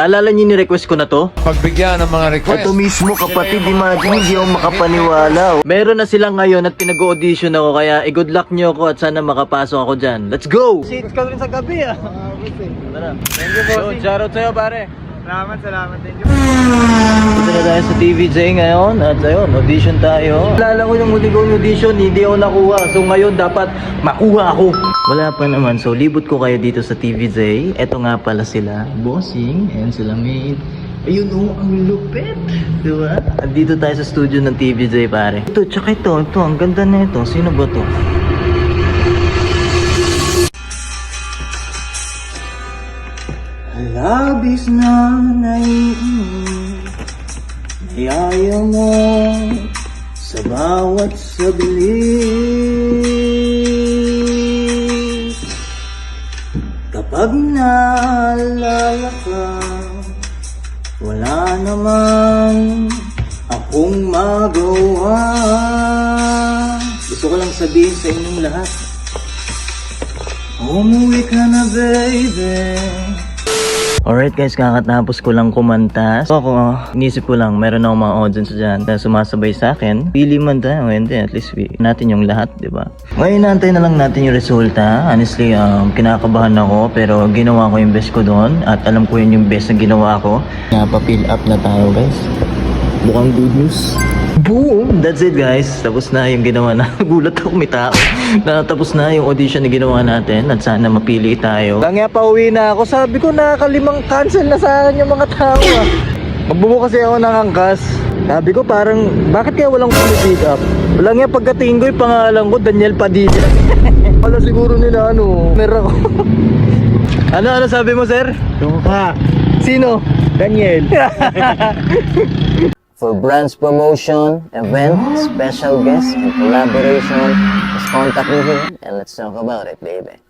Alala niyo ni-request ko na to? Pagbigyan ng mga request. Ito mismo kapatid, imagine, hindi ako makapaniwala. Meron na sila ngayon at pinag-audition ako, kaya good luck niyo ako at sana makapasok ako dyan. Let's go! Shit ka rin sa gabi ah. Tara. Thank you po. Shoutout sa'yo pare. Salamat. Thank you. Dito na tayo sa TVJ ngayon at ayun, audition tayo. Alala ko yung huli kong audition, hindi ako nakuha. So ngayon dapat makuha ako. Wala pa naman, so libot ko kayo dito sa TVJ. Eto nga pala sila, Bossing and sila Maid. Ayun oh, ang lupit. Diba? At dito tayo sa studio ng TVJ pare. Ito, tsaka ito, ang ganda na ito. Sino ba to? Labis na naiinig, ayaw mo sa bawat saglit. Kapag naalala ka, wala namang akong magawa. Gusto ko lang sabihin sa inyong lahat, umuwi ka na baby. Alright guys, kakatapos ko lang kumanta. So ako, inisip ko lang, meron akong mga audience dyan na sumasabay sa akin. Pili man tayo, hindi, at least natin yung lahat, di ba? Ngayon, naantay na lang natin yung resulta. Honestly, kinakabahan ako, pero ginawa ko yung best ko doon. At alam ko yun yung best na ginawa ko. Napa-fill up na tayo guys. Mukhang good news. Boom! That's it guys. Tapos na yung ginawa na. Gulat ako, may tao. Natapos na yung audition na ginawa natin at sana mapili tayo. Kaya pauwi na ako. Sabi ko nakakalimang cancel na sa akin yung mga tao ah. Magbubukas kasi ako ng angkas. Sabi ko parang, bakit kaya walang pick up? Wala nga pagkatingin ko yung pangalan ko, Daniel Padilla. Wala siguro nila meron ako. Ano sabi mo sir? Tungka. Sino? Daniel. For brands promotion, event, special guests, and collaboration, just contact me here and let's talk about it, baby.